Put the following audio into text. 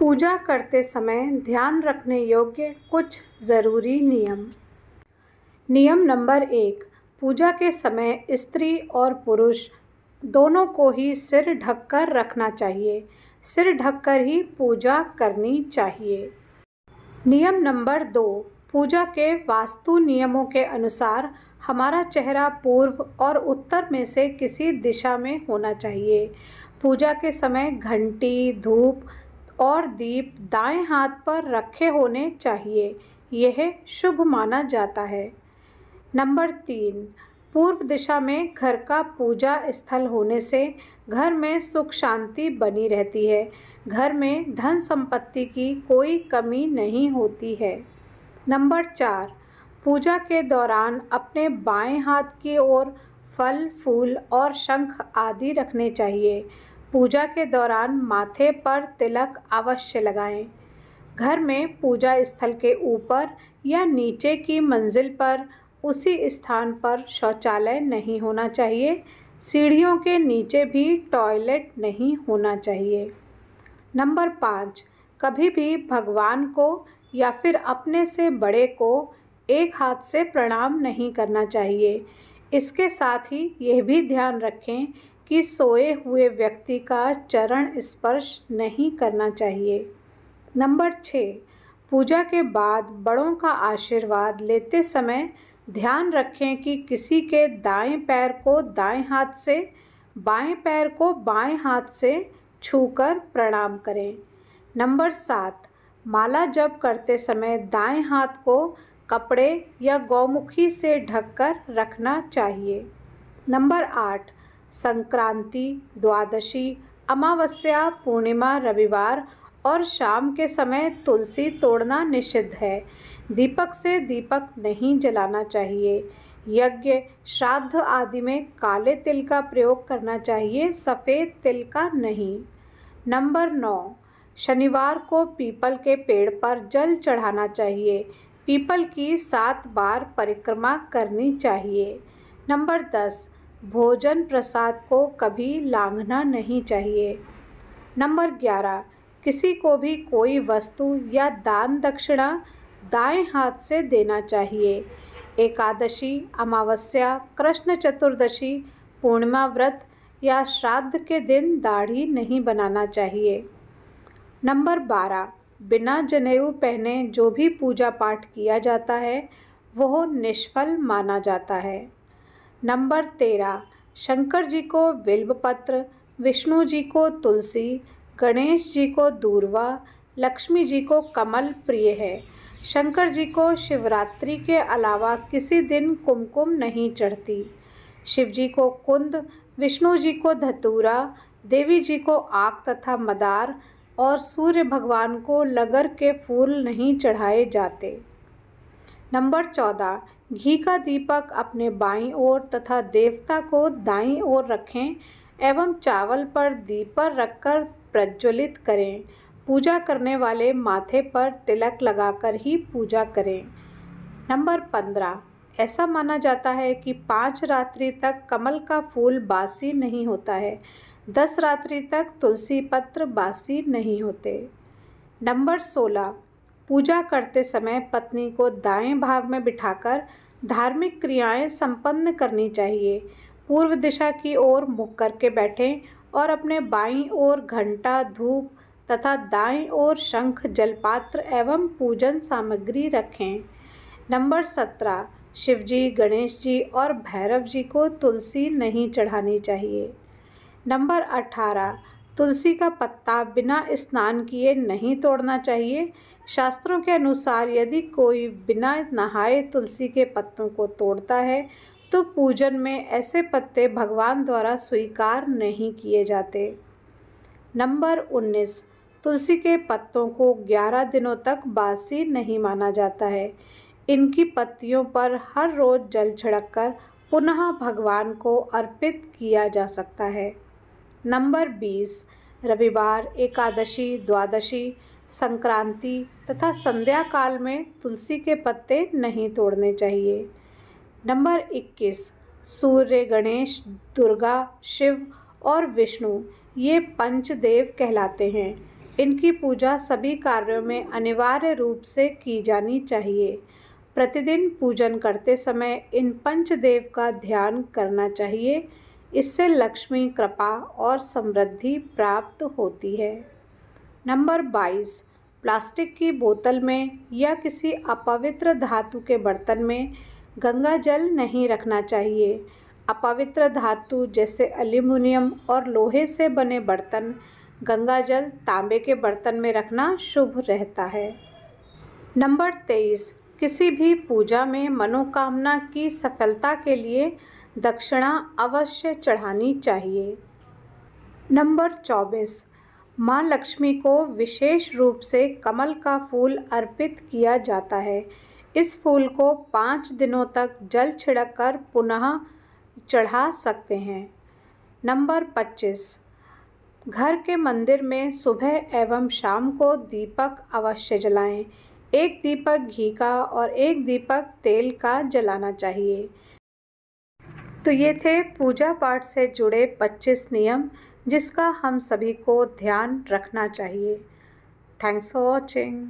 पूजा करते समय ध्यान रखने योग्य कुछ ज़रूरी नियम। नियम नंबर 1, पूजा के समय स्त्री और पुरुष दोनों को ही सिर ढककर रखना चाहिए। सिर ढककर ही पूजा करनी चाहिए। नियम नंबर 2, पूजा के वास्तु नियमों के अनुसार हमारा चेहरा पूर्व और उत्तर में से किसी दिशा में होना चाहिए। पूजा के समय घंटी, धूप और दीप दाएं हाथ पर रखे होने चाहिए। यह शुभ माना जाता है। नंबर 3, पूर्व दिशा में घर का पूजा स्थल होने से घर में सुख शांति बनी रहती है। घर में धन संपत्ति की कोई कमी नहीं होती है। नंबर 4, पूजा के दौरान अपने बाएं हाथ की ओर फल, फूल और शंख आदि रखने चाहिए। पूजा के दौरान माथे पर तिलक अवश्य लगाएं। घर में पूजा स्थल के ऊपर या नीचे की मंजिल पर उसी स्थान पर शौचालय नहीं होना चाहिए। सीढ़ियों के नीचे भी टॉयलेट नहीं होना चाहिए। नंबर 5, कभी भी भगवान को या फिर अपने से बड़े को एक हाथ से प्रणाम नहीं करना चाहिए। इसके साथ ही यह भी ध्यान रखें कि सोए हुए व्यक्ति का चरण स्पर्श नहीं करना चाहिए। नंबर 6, पूजा के बाद बड़ों का आशीर्वाद लेते समय ध्यान रखें कि किसी के दाएं पैर को दाएं हाथ से, बाएं पैर को बाएं हाथ से छूकर प्रणाम करें। नंबर 7, माला जप करते समय दाएं हाथ को कपड़े या गौमुखी से ढककर रखना चाहिए। नंबर 8, संक्रांति, द्वादशी, अमावस्या, पूर्णिमा, रविवार और शाम के समय तुलसी तोड़ना निषिद्ध है। दीपक से दीपक नहीं जलाना चाहिए। यज्ञ, श्राद्ध आदि में काले तिल का प्रयोग करना चाहिए, सफ़ेद तिल का नहीं। नंबर 9, शनिवार को पीपल के पेड़ पर जल चढ़ाना चाहिए। पीपल की 7 बार परिक्रमा करनी चाहिए। नंबर 10, भोजन प्रसाद को कभी लांघना नहीं चाहिए। नंबर 11, किसी को भी कोई वस्तु या दान दक्षिणा दाएं हाथ से देना चाहिए। एकादशी, अमावस्या, कृष्ण चतुर्दशी, पूर्णिमा व्रत या श्राद्ध के दिन दाढ़ी नहीं बनाना चाहिए। नंबर 12, बिना जनेऊ पहने जो भी पूजा पाठ किया जाता है वह निष्फल माना जाता है। नंबर 13, शंकर जी को बिल्वपत्र, विष्णु जी को तुलसी, गणेश जी को दूर्वा, लक्ष्मी जी को कमल प्रिय है। शंकर जी को शिवरात्रि के अलावा किसी दिन कुमकुम नहीं चढ़ती। शिव जी को कुंद, विष्णु जी को धतूरा, देवी जी को आक तथा मदार और सूर्य भगवान को लगर के फूल नहीं चढ़ाए जाते। नंबर 14, घी का दीपक अपने बाईं ओर तथा देवता को दाईं ओर रखें एवं चावल पर दीपर रखकर प्रज्वलित करें। पूजा करने वाले माथे पर तिलक लगाकर ही पूजा करें। नंबर 15, ऐसा माना जाता है कि 5 रात्रि तक कमल का फूल बासी नहीं होता है। 10 रात्रि तक तुलसी पत्र बासी नहीं होते। नंबर 16, पूजा करते समय पत्नी को दाएं भाग में बिठाकर धार्मिक क्रियाएं संपन्न करनी चाहिए। पूर्व दिशा की ओर मुख करके बैठें और अपने बाईं ओर घंटा, धूप तथा दाईं ओर शंख, जलपात्र एवं पूजन सामग्री रखें। नंबर 17, शिवजी, गणेश जी और भैरव जी को तुलसी नहीं चढ़ानी चाहिए। नंबर 18, तुलसी का पत्ता बिना स्नान किए नहीं तोड़ना चाहिए। शास्त्रों के अनुसार यदि कोई बिना नहाए तुलसी के पत्तों को तोड़ता है तो पूजन में ऐसे पत्ते भगवान द्वारा स्वीकार नहीं किए जाते। नंबर 19, तुलसी के पत्तों को 11 दिनों तक बासी नहीं माना जाता है। इनकी पत्तियों पर हर रोज़ जल छिड़ककर पुनः भगवान को अर्पित किया जा सकता है। नंबर 20, रविवार, एकादशी, द्वादशी, संक्रांति तथा संध्या काल में तुलसी के पत्ते नहीं तोड़ने चाहिए। नंबर 21, सूर्य, गणेश, दुर्गा, शिव और विष्णु ये पंचदेव कहलाते हैं। इनकी पूजा सभी कार्यों में अनिवार्य रूप से की जानी चाहिए। प्रतिदिन पूजन करते समय इन पंचदेव का ध्यान करना चाहिए। इससे लक्ष्मी कृपा और समृद्धि प्राप्त होती है। नंबर 22, प्लास्टिक की बोतल में या किसी अपवित्र धातु के बर्तन में गंगा जल नहीं रखना चाहिए। अपवित्र धातु जैसे एल्यूमिनियम और लोहे से बने बर्तन, गंगा जल तांबे के बर्तन में रखना शुभ रहता है। नंबर 23, किसी भी पूजा में मनोकामना की सफलता के लिए दक्षिणा अवश्य चढ़ानी चाहिए। नंबर 24, माँ लक्ष्मी को विशेष रूप से कमल का फूल अर्पित किया जाता है। इस फूल को 5 दिनों तक जल छिड़ककर पुनः चढ़ा सकते हैं। नंबर 25, घर के मंदिर में सुबह एवं शाम को दीपक अवश्य जलाएं। एक दीपक घी का और एक दीपक तेल का जलाना चाहिए। तो ये थे पूजा पाठ से जुड़े 25 नियम जिसका हम सभी को ध्यान रखना चाहिए। Thanks for watching.